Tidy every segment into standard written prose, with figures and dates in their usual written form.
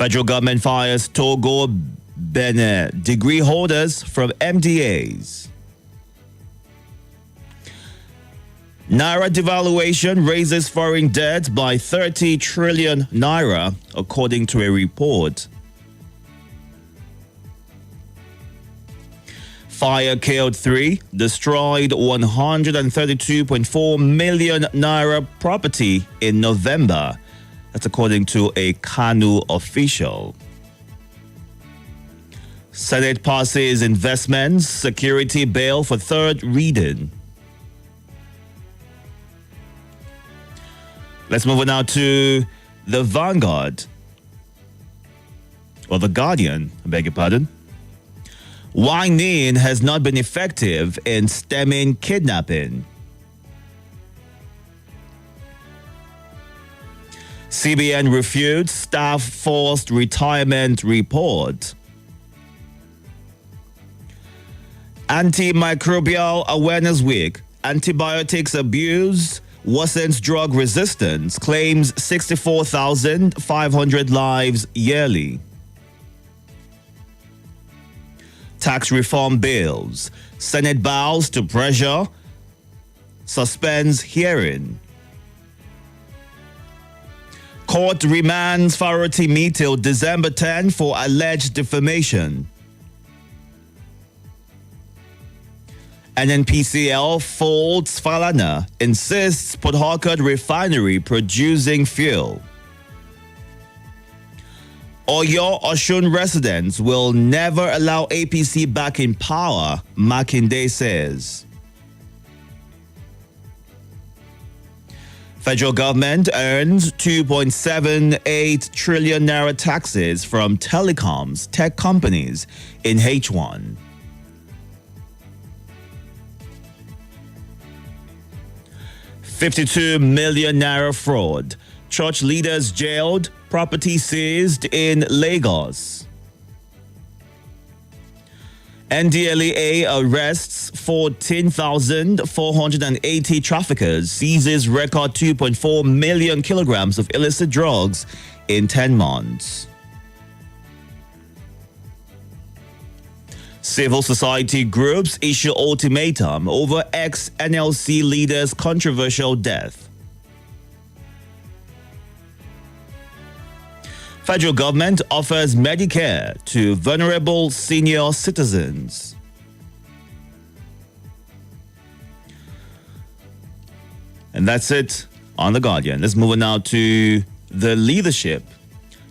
Federal government fires Togo Benin degree holders from MDAs. Naira devaluation raises foreign debt by 30 trillion naira, according to a report. Fire killed 3, destroyed 132.4 million naira property in November. That's according to a Kanu official. Senate passes investments security bill for third reading. Let's move on now to the Vanguard, or the Guardian, I beg your pardon. Whining has not been effective in stemming kidnapping. CBN refutes staff forced retirement report. Antimicrobial Awareness Week. Antibiotics abuse worsens drug resistance, claims 64,500 lives yearly. Tax reform bills. Senate bows to pressure, suspends hearing. Court remands Farotimi till December 10 for alleged defamation. NNPCL faults Falana, insists Port Harcourt refinery producing fuel. Oyo Oshun residents will never allow APC back in power, Makinde says. Federal government earns 2.78 trillion naira taxes from telecoms tech companies in H1. $52 million naira fraud. Church leaders jailed, property seized in Lagos. NDLEA arrests 14,480 traffickers, seizes record 2.4 million kilograms of illicit drugs in 10 months. Civil society groups issue ultimatum over ex-NLC leader's controversial death. Federal government offers Medicare to vulnerable senior citizens. And that's it on The Guardian. Let's move on now to the leadership.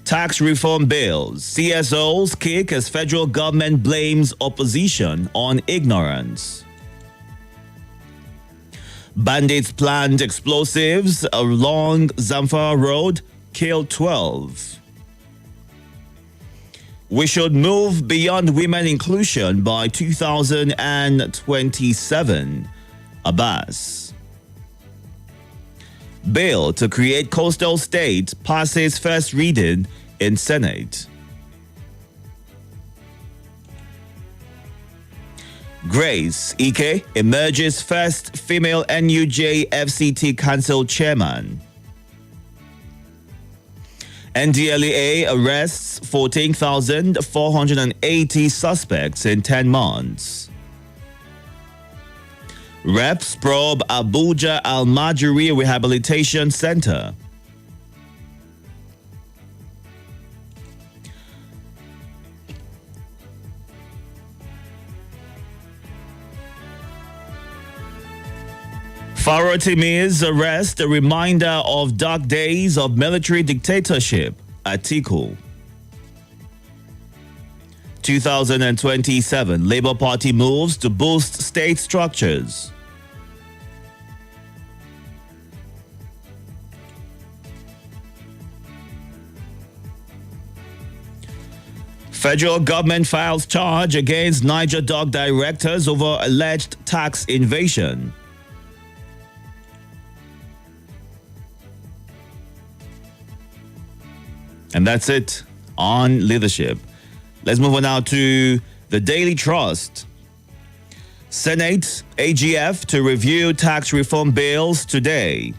Tax reform bills. CSOs kick as federal government blames opposition on ignorance. Bandits planned explosives along Zamfara Road, killed 12. We should move beyond women inclusion by 2027. Abbas. Bill to create coastal state passes first reading in Senate. Grace Ike emerges first female NUJ FCT Council chairman. NDLEA arrests 14,480 suspects in 10 months. Reps probe Abuja Al-Majri Rehabilitation Center. Farotimi's arrest, a reminder of dark days of military dictatorship. Atiku. 2027, Labour Party moves to boost state structures. Federal government files charge against Niger Dock directors over alleged tax evasion. And that's it on leadership. Let's move on now to the Daily Trust. Senate, AGF to review tax reform bills today.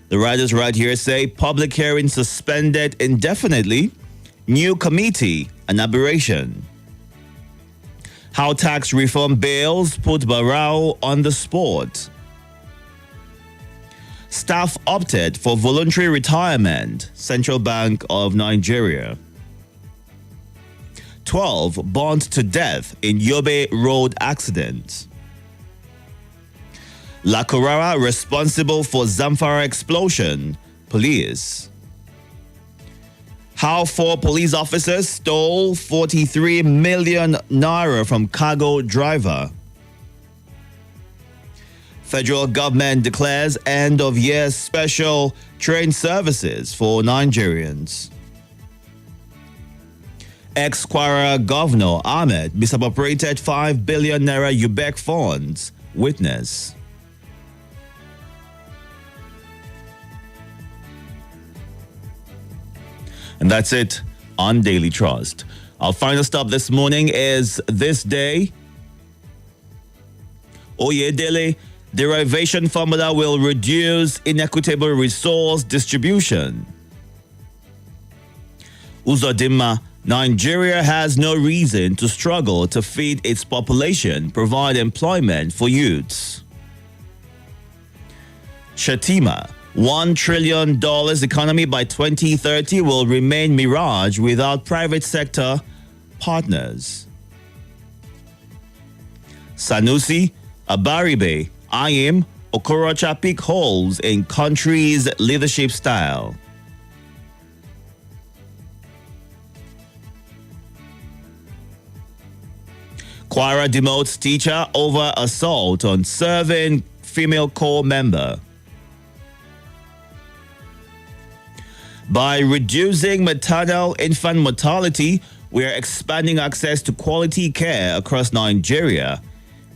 The writers right here say public hearing suspended indefinitely New committee, an aberration. How tax reform bills put Barao on the spot. Staff opted for voluntary retirement, Central Bank of Nigeria. 12 burnt to death in Yobe road accident. La Corara responsible for Zamfara explosion, police. How 4 police officers stole 43 million naira from cargo driver. Federal government declares end of year special train services for Nigerians. Ex-Kwara Governor Ahmed misappropriated 5 billion naira UBEC funds. Witness. And that's it on Daily Trust. Our final stop this morning is this day. Oyedele, derivation formula will reduce inequitable resource distribution. Uzodinma, Nigeria has no reason to struggle to feed its population, provide employment for youths. Shatima, $1 trillion economy by 2030 will remain mirage without private sector partners. Sanusi, Abaribe, Ayim, Okorocha pick holes in country's leadership style. Kwara demotes teacher over assault on serving female corps member. By reducing maternal infant mortality, we are expanding access to quality care across Nigeria.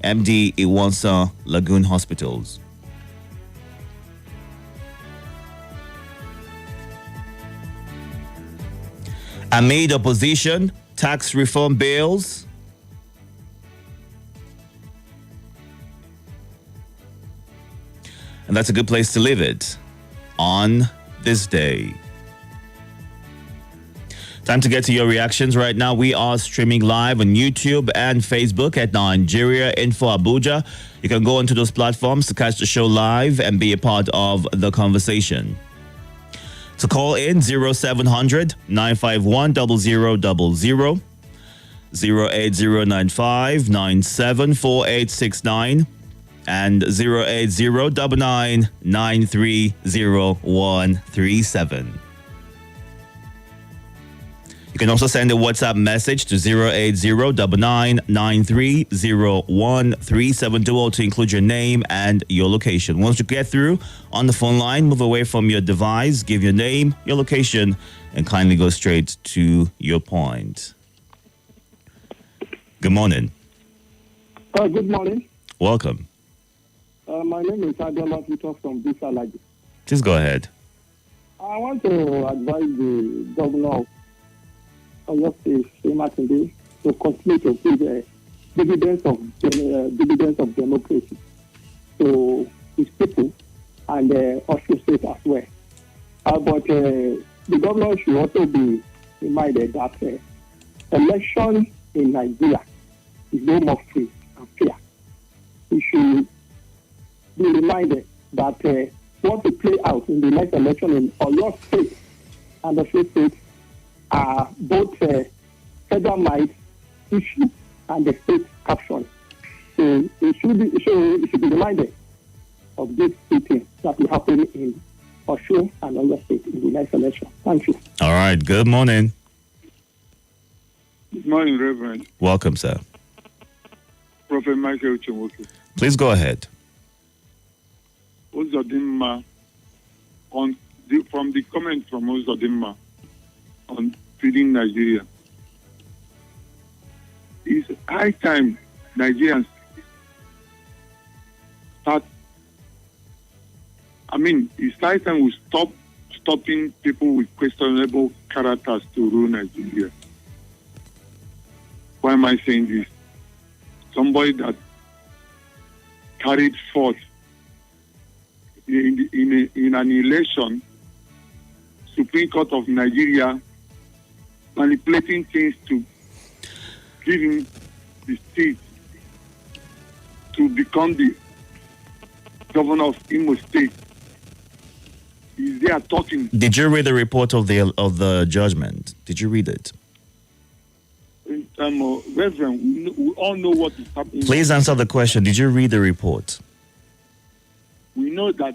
MD Iwansa Lagoon Hospitals. Amid opposition, tax reform bills. And that's a good place to leave it on this day. Time to get to your reactions right now. We are streaming live on YouTube and Facebook at Nigeria Info Abuja. You can go onto those platforms to catch the show live and be a part of the conversation. To call in 0700 951 0000, 08095 974869, and 08099930137. You can also send a WhatsApp message to 08099930137 to include your name and your location. Once you get through on the phone line, move away from your device, give your name, your location, and kindly go straight to your point. Good morning. Good morning. Welcome. My name is Itodo from Visa Lagi. Just go ahead. I want to advise the governor of your state, Martin, to continue to give dividends of democracy to his people and Osho State as well. But the governor should also be reminded that election in Nigeria is no more free and fair. He should be reminded that what to play out in the next election in Oyo State and Osho State are both federal might issue and the state caption. So it should be reminded of this things that will happen in Osho and Oyo State in the next election. Thank you. All right. Good morning. Good morning, Reverend. Welcome, sir. Prophet Michael Chimoke. Please go ahead. Uzodinma, from the comment from Uzodinma on feeding Nigeria, it's high time Nigerians it's high time we stopping people with questionable characters to rule Nigeria. Why am I saying this? Somebody that carried forth in an election, Supreme Court of Nigeria manipulating things to give him the state to become the governor of Imo State. Is there talking? Did you read the report of the judgment? Did you read it? Reverend, we all know what is happening. Please answer the question. Did you read the report? We know that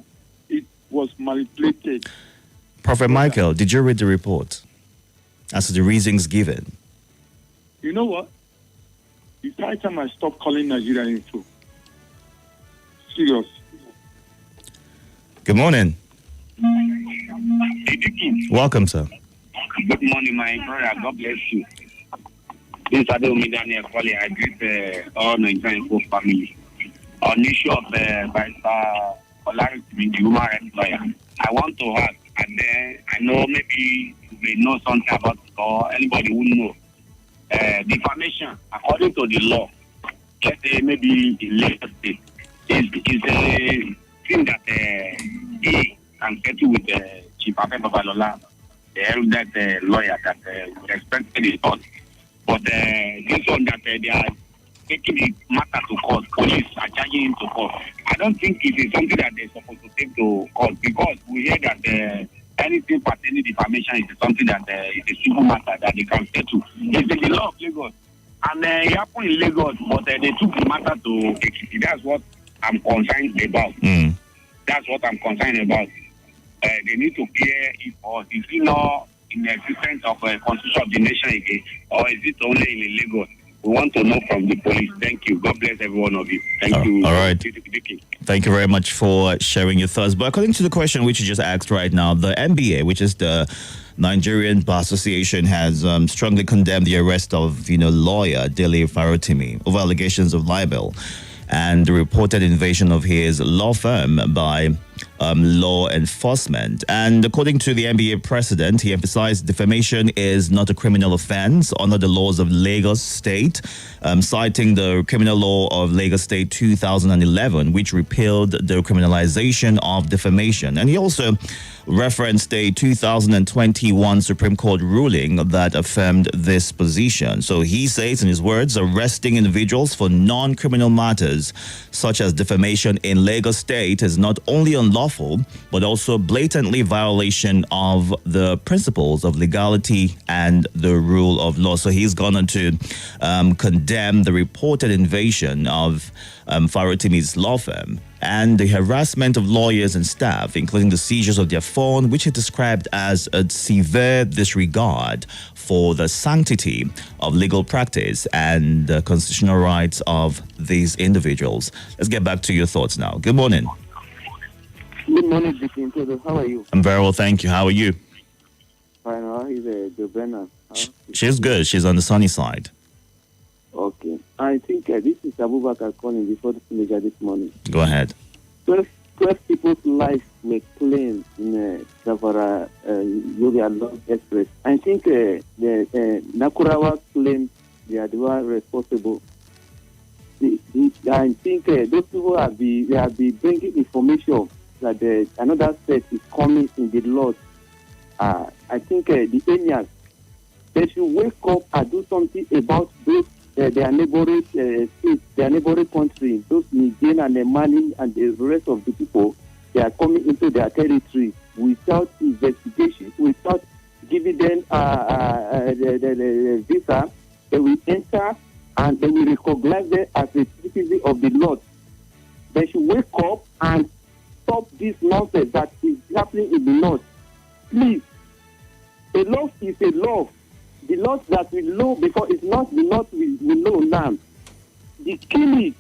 it was manipulated. Prophet Michael, did you read the report as to the reasons given? You know what? It's high time I stop calling Nigeria info. Serious. Good morning. Welcome, sir. Good morning, my brother. God bless you. This is Itodo Daniel calling. I greet all Nigerian info family. On the issue of Barrister Olarity, the human rights lawyer, I want to ask, and then I know maybe you may know something about it, or anybody who know. Defamation, according to the law, let's say maybe in Lagos State, is a thing that he can settle with Chief Afe Babalola, the erudite lawyer that respected the court. But this one that they are taking the matter to court, police are charging him to court. I don't think it is something that they're supposed to take to court, because we hear that anything pertaining to defamation is something that is a civil matter that they can settle. It's in the law of Lagos. And it happened in Lagos, but they took the matter to Ekiti. That's what I'm concerned about. That's what I'm concerned about. They need to clear it, or is it not in the existence of a constitution of the nation again, or is it only in Lagos? We want to know from the police. Thank you. God bless every one of you. Thank you. All right. Thank you very much for sharing your thoughts. But according to the question which you just asked right now, the NBA, which is the Nigerian Bar Association, has strongly condemned the arrest of lawyer Dele Farotimi over allegations of libel and the reported invasion of his law firm by law enforcement. And according to the NBA president, he emphasized defamation is not a criminal offense under the laws of Lagos State, citing the criminal law of Lagos State 2011, which repealed the criminalization of defamation. And he also referenced a 2021 Supreme Court ruling that affirmed this position. So he says, in his words, arresting individuals for non-criminal matters such as defamation in Lagos State is not only unlawful, but also blatantly violation of the principles of legality and the rule of law. So he's gone on to condemn the reported invasion of Farotimi's law firm and the harassment of lawyers and staff, including the seizures of their phone, which he described as a severe disregard for the sanctity of legal practice and the constitutional rights of these individuals. Let's get back to your thoughts now. Good morning. Good morning, Itodo. How are you? I'm very well, thank you. How are you? Fine. How is Jobena? She's good. She's on the sunny side. Okay. I think this is Abubakar calling before the teenager this morning. Go ahead. 12 people's lives were claimed in Savara Yoga Long Express. I think the Nakurawa claimed they are the one responsible. I think those people have been bringing information that another set is coming in the Lord. I think the Kenyans, they should wake up and do something about those their neighboring states, their neighboring countries, those Niger and Mali and the rest of the people. They are coming into their territory without investigation, without giving them the visa. They will enter and they will recognize them as a citizen of the Lord. They should wake up and stop this nonsense that is happening in the North. Please, a law is a law. The laws that we know before is not the laws we know now. The killing,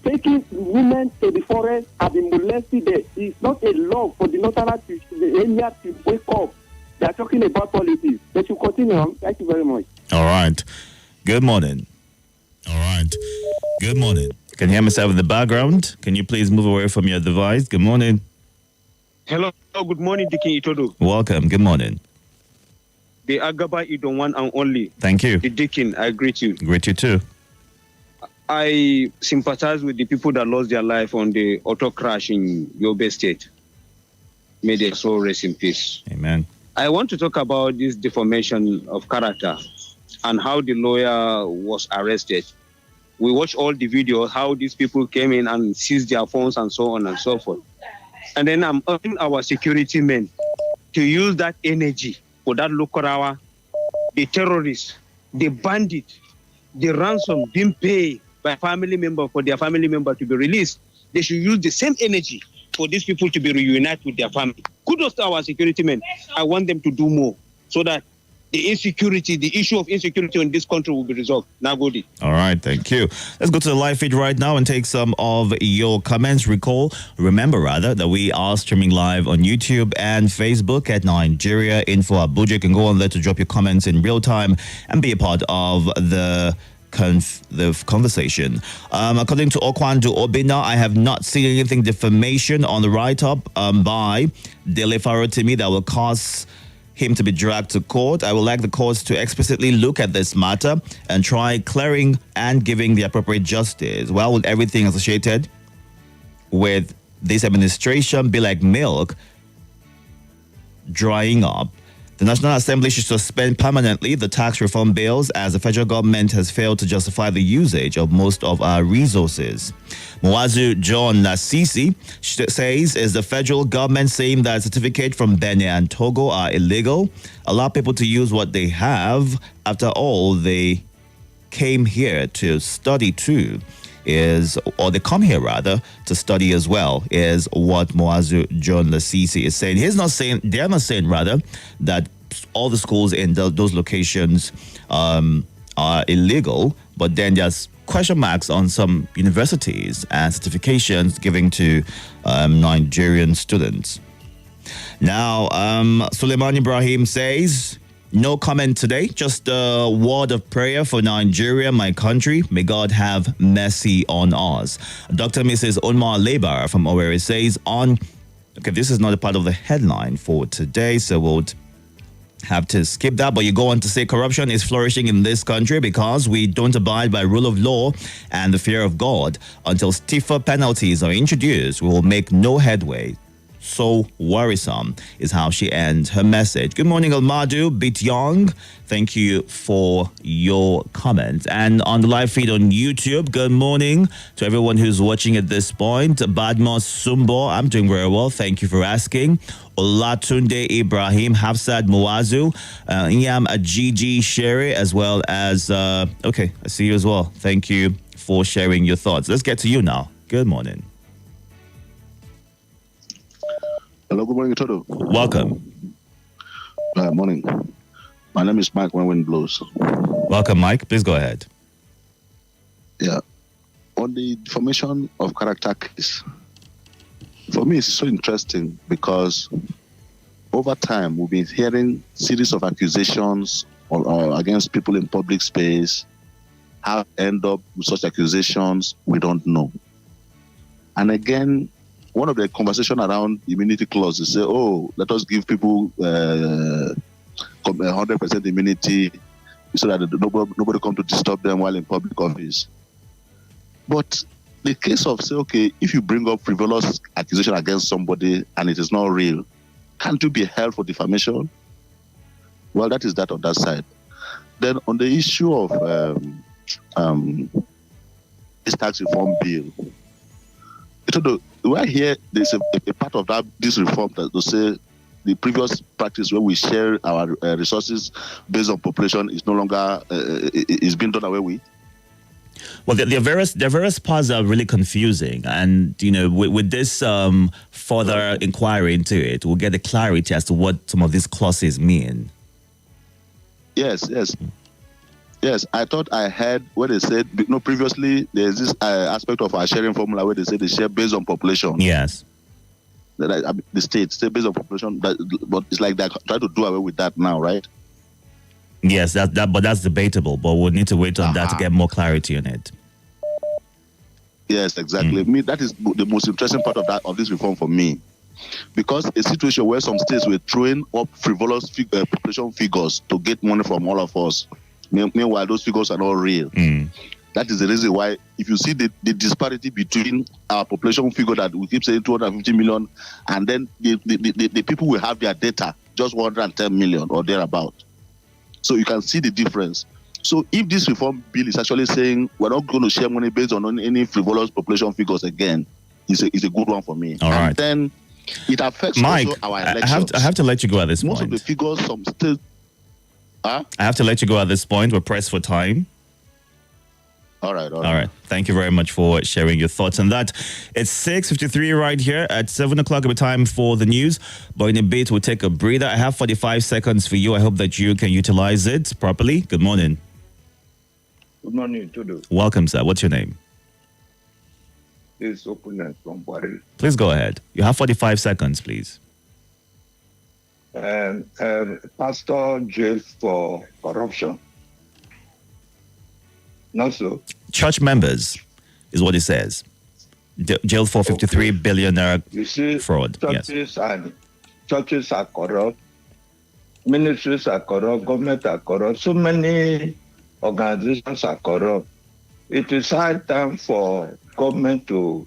taking women to the forest and being molested there is not a law for the northern area to wake up. They are talking about politics. They should continue on. Thank you very much. All right. Good morning. Good morning. Can you hear myself in the background? Can you please move away from your device? Good morning. Hello. Good morning, Dikin Itodo. Welcome. Good morning. The Agaba Idon one and only. Thank you. The Dikin, I greet you. Greet you too. I sympathize with the people that lost their life on the auto crash in Yobe State. May their soul rest in peace. Amen. I want to talk about this deformation of character and how the lawyer was arrested. We watched all the videos, how these people came in and seized their phones and so on and so forth. And then I'm urging our security men to use that energy for that local hour, the terrorists, the bandits, the ransom being paid by family member for their family member to be released. They should use the same energy for these people to be reunited with their family. Kudos to our security men. I want them to do more so that the issue of insecurity in this country will be resolved. Nagodi. All right, thank you. Let's go to the live feed right now and take some of your comments. Remember that we are streaming live on YouTube and Facebook at Nigeria Info Abuja. You can go on there to drop your comments in real time and be a part of the conversation. According to Okwandu Obina, I have not seen anything defamation on the write-up by Dele Farotimi that will cause him to be dragged to court. I would like the courts to explicitly look at this matter and try clearing and giving the appropriate justice. Well, with everything associated with this administration be like milk drying up, the National Assembly should suspend permanently the tax reform bills as the federal government has failed to justify the usage of most of our resources. Mwazu John Lasisi says, is the federal government saying that certificates from Benin and Togo are illegal? Allow people to use what they have. After all, they came here to study too. They come here rather to study as well, is what Moazu John Lasisi is saying. They're not saying rather that all the schools in those locations are illegal, but then there's question marks on some universities and certifications given to Nigerian students. Now, Suleiman Ibrahim says, no comment today, just a word of prayer for Nigeria, my country. May God have mercy on us. Dr. Mrs. Onma Lebar from Owerri says this is not a part of the headline for today, so we'll have to skip that. But you go on to say corruption is flourishing in this country because we don't abide by rule of law and the fear of God. Until stiffer penalties are introduced, we will make no headway. So worrisome is how she ends her message. Good morning, Almadu Bit Young. Thank you for your comments. And on the live feed on YouTube, good morning to everyone who's watching at this point. Badmos Sumbo, I'm doing very well. Thank you for asking. Olatunde Ibrahim, Hafsad Muazu, Inyam Ajiji Sherry, as well as, I see you as well. Thank you for sharing your thoughts. Let's get to you now. Good morning. Hello, good morning, Itodo. Welcome. Morning. My name is Mike when wind blows. Welcome, Mike. Please go ahead. Yeah. On the formation of character case, for me, it's so interesting because over time, we've been hearing series of accusations or against people in public space. How end up with such accusations, we don't know. And again, one of the conversation around immunity clause is say, let us give people 100% immunity so that nobody come to disturb them while in public office. But the case of say, if you bring up frivolous accusation against somebody and it is not real, can't you be held for defamation? Well, that is that on that side. Then on the issue of this tax reform bill, do I hear there's a part of this reform that to say the previous practice where we share our resources based on population is no longer is being done away with? Well, there are various parts that are really confusing, and with this further inquiry into it, we'll get the clarity as to what some of these clauses mean. Yes. I thought I heard what they said. Previously there's this aspect of our sharing formula where they say they share based on population. Yes. The state based on population, but it's like they're trying to do away with that now, right? Yes, but that's debatable. But we'll need to wait on that to get more clarity on it. Yes, exactly. That is the most interesting part of this reform for me, because a situation where some states were throwing up frivolous population figures to get money from all of us. Meanwhile, those figures are not real. That is the reason why, if you see the disparity between our population figure that we keep saying 250 million, and then the people will have their data just 110 million or thereabout. So you can see the difference. So if this reform bill is actually saying we're not going to share money based on any frivolous population figures again, it's a good one for me. All right. And then it affects Mike, also our elections. I have to let you go at this Most point. of the figures, some states. I have to let you go at this point. We're pressed for time. All right. All right. Thank you very much for sharing your thoughts on that. It's 6:53 right here. At 7 o'clock, it'll be time for the news. But in a bit, we'll take a breather. I have 45 seconds for you. I hope that you can utilize it properly. Good morning. Good morning, Itodo. Welcome, sir. What's your name? This is Opulence from Bari. Please go ahead. You have 45 seconds, please. Pastor jailed for corruption. Not so. Church members is what it says. Jail for 53 billion naira You see, fraud. Yes. Churches are corrupt, ministries are corrupt, government are corrupt, so many organizations are corrupt. It is high time for government to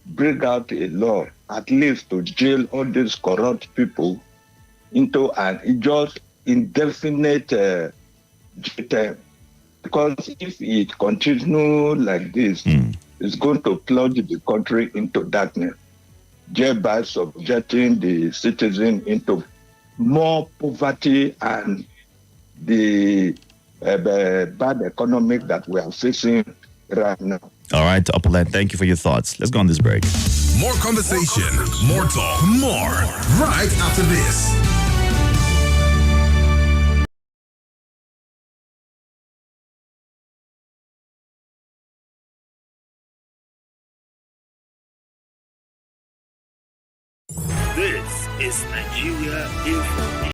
bring out a law, at least to jail all these corrupt people into an just indefinite jail term. Because if it continues like this, it's going to plunge the country into darkness, thereby subjecting the citizen into more poverty and the bad economic that we are facing right now. All right, Opulent, thank you for your thoughts. Let's go on this break. More conversation, more talk, more right after this. This is Nigeria Info.